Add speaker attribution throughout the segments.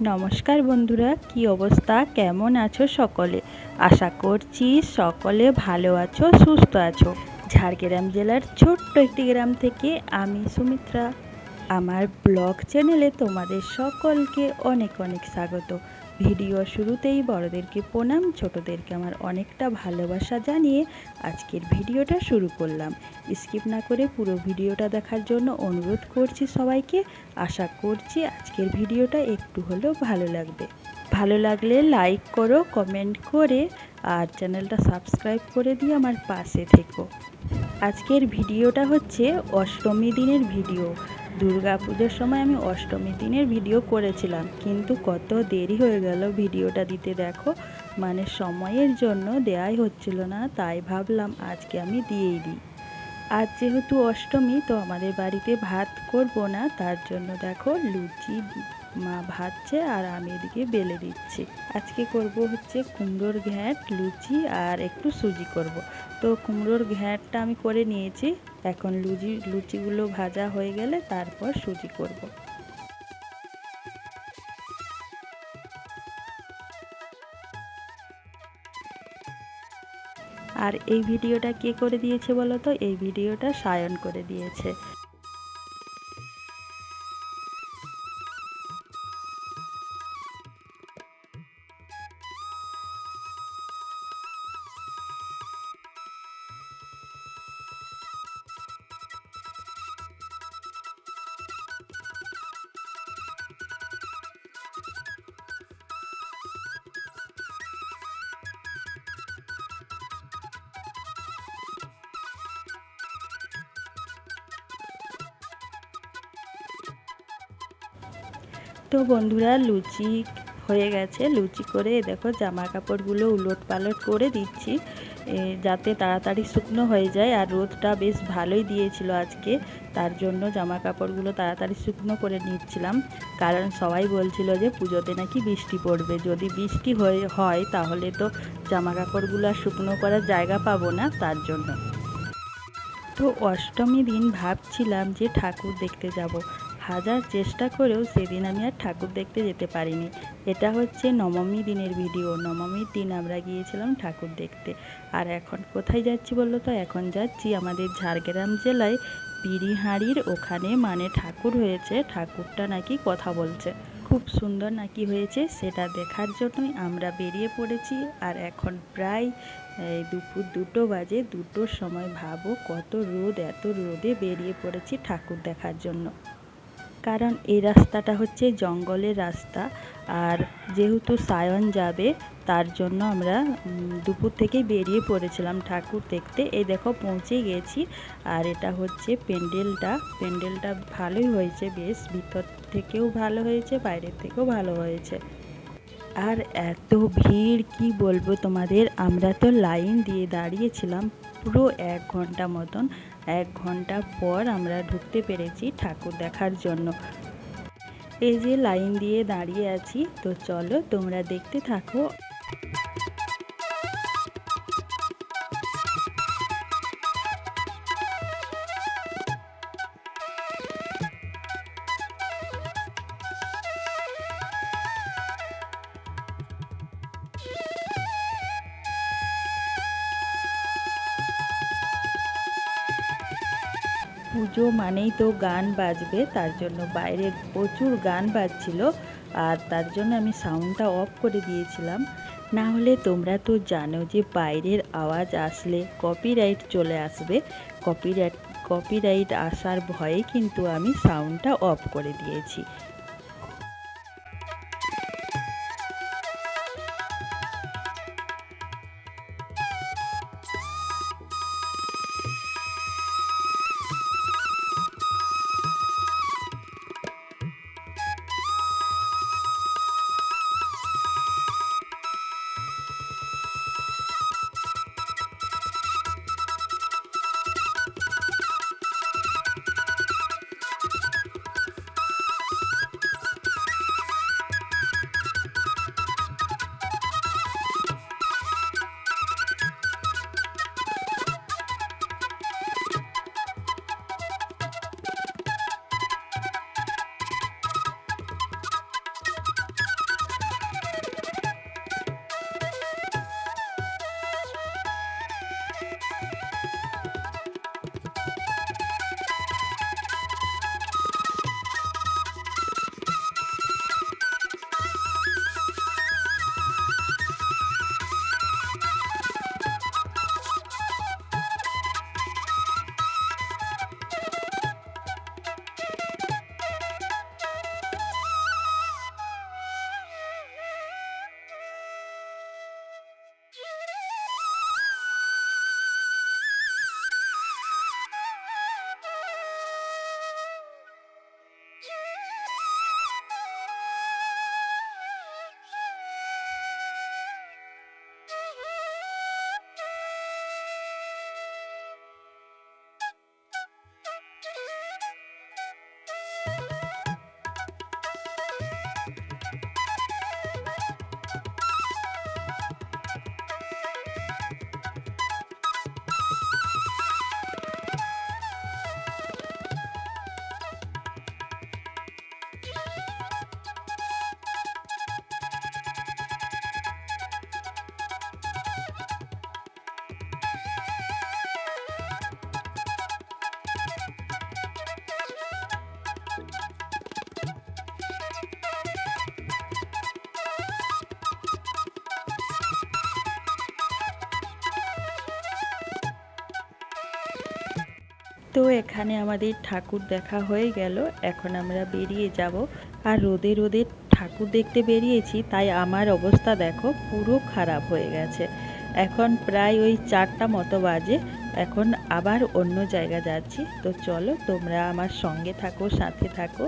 Speaker 1: নমস্কার বন্ধুরা, কি অবস্থা, কেমন আছো সকলে? আশা করছি সকলে ভালো আছো, সুস্থ আছো। ঝাড়গ্রাম জেলার ছোট্ট একটি গ্রাম থেকে আমি সুমিত্রা। আমার ব্লগ চ্যানেলে তোমাদের সকলকে অনেক অনেক স্বাগত। ভিডিও শুরুতেই বড়দেরকে প্রণাম, ছোটদেরকে আমার অনেকটা ভালোবাসা জানিয়ে আজকের ভিডিওটা শুরু করলাম। স্কিপ না করে পুরো ভিডিওটা দেখার জন্য অনুরোধ করছি সবাইকে। আশা করছি আজকের ভিডিওটা একটু হলেও ভালো লাগবে। ভালো লাগলে লাইক করো, কমেন্ট করে আর চ্যানেলটা সাবস্ক্রাইব করে দিয়ে আমার পাশে থেকো। আজকের ভিডিওটা হচ্ছে অষ্টমী দিনের ভিডিও। দুর্গা পুজোর সময় আমি অষ্টমী দিনের ভিডিও করেছিলাম, কিন্তু কত দেরি হয়ে গেল ভিডিওটা দিতে। দেখো, মানে সময়ের জন্য দেয়াই হচ্ছিল না, তাই ভাবলাম আজকে আমি দিয়েই দিই। আজ যেহেতু অষ্টমী, তো আমাদের বাড়িতে ভাত করব না, তার জন্য দেখো লুচি মা ভাজছে আর আমি এদিকে বেলে দিচ্ছি। আজকে করব হচ্ছে কুমড়োর ঘ্যাঁট, লুচি আর একটু সুজি করব। তো কুমড়োর ঘ্যাঁটটা আমি করে নিয়েছি, এখন লুচিগুলো ভাজা হয়ে গেলে তারপর সুজি করব। আর এই ভিডিওটা কে করে দিয়েছে বলো তো? এই ভিডিওটা সায়ন করে দিয়েছে। তো বন্ধুরা, লুচি হয়ে গেছে। লুচি করে দেখো জামা কাপড়গুলো উলট পালট করে দিচ্ছি, যাতে তাড়াতাড়ি শুকনো হয়ে যায়। আর রোদটা বেশ ভালোই দিয়েছিল আজকে, তার জন্য জামা কাপড়গুলো তাড়াতাড়ি শুকনো করে নিচ্ছিলাম। কারণ সবাই বলছিল যে পুজোতে নাকি বৃষ্টি পড়বে, যদি বৃষ্টি হয় তাহলে তো জামা কাপড়গুলো আর শুকনো করার জায়গা পাবো না, তার জন্য। তো অষ্টমী দিন ভাবছিলাম যে ঠাকুর দেখতে যাব, হাজার চেষ্টা করেও সেদিন আমি আর ঠাকুর দেখতে যেতে পারিনি। এটা হচ্ছে নবমী দিনের ভিডিও। নবমীর দিন আমরা গিয়েছিলাম ঠাকুর দেখতে। আর এখন কোথায় যাচ্ছি বললো তো? এখন যাচ্ছি আমাদের ঝাড়গ্রাম জেলায় পিড়িহাঁড়ির ওখানে, মানে ঠাকুর হয়েছে, ঠাকুরটা নাকি কথা বলছে, খুব সুন্দর নাকি হয়েছে, সেটা দেখার জন্যই আমরা বেরিয়ে পড়েছি। আর এখন প্রায় দুপুর 2টো বাজে। 2টোর সময় ভাবো কত রোদ, এত রোদে বেরিয়ে পড়েছি ঠাকুর দেখার জন্য। কারণ এই রাস্তাটা হচ্ছে জঙ্গলের রাস্তা, আর যেহেতু সায়ন যাবে তার জন্য আমরা দুপুর থেকেই বেরিয়ে পড়েছিলাম ঠাকুর দেখতে। এই দেখো পৌঁছে গেছি। আর এটা হচ্ছে প্যান্ডেলটা ভালোই হয়েছে, বেশ ভিতর থেকেও ভালো হয়েছে, বাইরের থেকেও ভালো হয়েছে। আর এত ভিড় কি বলবো তোমাদের, আমরা তো লাইন দিয়ে দাঁড়িয়েছিলাম পুরো 1 ঘন্টা মতন। 1 ঘন্টা পর আমরা ঢুকতে পেরেছি ঠাকুর দেখার জন্য। এই যে লাইন দিয়ে দাঁড়িয়ে আছি, তো চলো তোমরা দেখতে থাকো। পুজো মানেই তো গান বাজবে, তার জন্য বাইরে প্রচুর গান বাজছিল, আর তার জন্য আমি সাউন্ডটা অফ করে দিয়েছিলাম। না হলে তোমরা তো জানো যে বাইরের আওয়াজ আসলে কপিরাইট চলে আসবে। কপিরাইট আসার ভয়ে কিন্তু আমি সাউন্ডটা অফ করে দিয়েছি। তো এখানে আমাদের ঠাকুর দেখা হয়ে গেল, এখন আমরা বেরিয়ে যাব। আর রোদে রোদে ঠাকুর দেখতে বেরিয়েছি, তাই আমার অবস্থা দেখো পুরো খারাপ হয়ে গেছে। এখন প্রায় ওই 4টা মতো বাজে, এখন আবার অন্য জায়গা যাচ্ছি। তো চলো তোমরা আমার সঙ্গে থাকো, সাথে থাকো।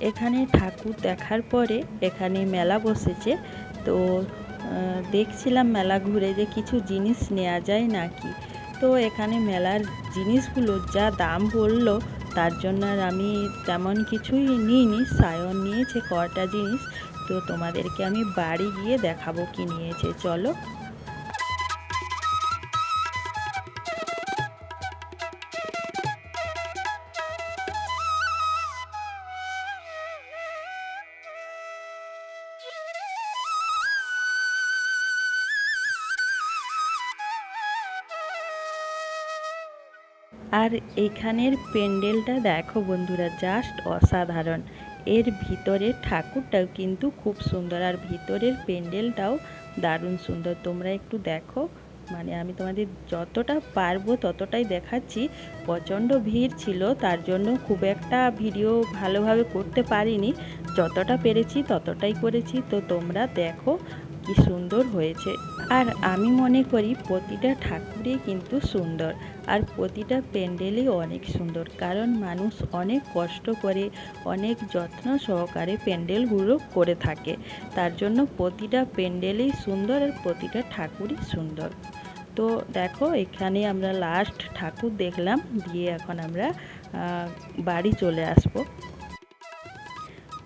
Speaker 1: এখানে ঠাকুর দেখার পরে এখানে মেলা বসেছে। তো দেখছিলাম মেলা ঘুরে যে কিছু জিনিস নেওয়া যায় নাকি। তো এখানে মেলার জিনিসগুলো যা দাম বললো, তার জন্য আর আমি তেমন কিছুই নিইনি। সায়ন নিয়েছে কটা জিনিস, তো তোমাদেরকে আমি বাড়ি গিয়ে দেখাবো কি নিয়েছে, চলো। আর এখানের প্যান্ডেলটা দেখো বন্ধুরা, জাস্ট অসাধারণ। এর ভিতরের ঠাকুরটাও কিন্তু খুব সুন্দর, আর ভিতরের প্যান্ডেলটাও দারুণ সুন্দর। তোমরা একটু দেখো, মানে আমি তোমাদের যতটা পারবো ততটাই দেখাচ্ছি। প্রচণ্ড ভিড় ছিল, তার জন্য খুব একটা ভিডিও ভালোভাবে করতে পারিনি। যতটা পেরেছি ততটাই করেছি। তো তোমরা দেখো কি সুন্দর হয়েছে। আর আমি মনে করি প্রতিটা ঠাকুরই কিন্তু সুন্দর, আর প্রতিটা প্যান্ডেলই অনেক সুন্দর, কারণ মানুষ অনেক কষ্ট করে, অনেক যত্ন সহকারে প্যান্ডেলগুলো করে থাকে। তার জন্য প্রতিটা প্যান্ডেলই সুন্দর, আর প্রতিটা ঠাকুরই সুন্দর। তো দেখো এখানে আমরা লাস্ট ঠাকুর দেখলাম, দিয়ে এখন আমরা বাড়ি চলে আসবো।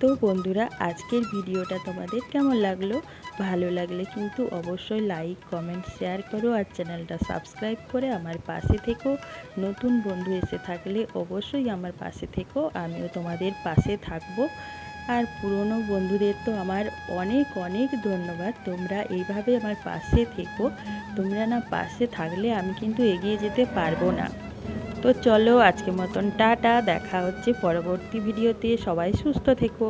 Speaker 1: তো বন্ধুরা, আজকের ভিডিওটা তোমাদের কেমন লাগলো? ভালো লাগলে কিন্তু অবশ্যই লাইক, কমেন্ট, শেয়ার করো, আর চ্যানেলটা সাবস্ক্রাইব করে আমার পাশে থেকো। নতুন বন্ধু এসে থাকলে অবশ্যই আমার পাশে থেকো, আমিও তোমাদের পাশে থাকবো। আর পুরনো বন্ধুদের তো আমার অনেক অনেক ধন্যবাদ, তোমরা এইভাবে আমার পাশে থেকো। তোমরা না পাশে থাকলে আমি কিন্তু এগিয়ে যেতে পারবো না। তো চলো আজকের মতন টাটা, দেখা হচ্ছে পরবর্তী ভিডিওতে। সবাই সুস্থ থেকো।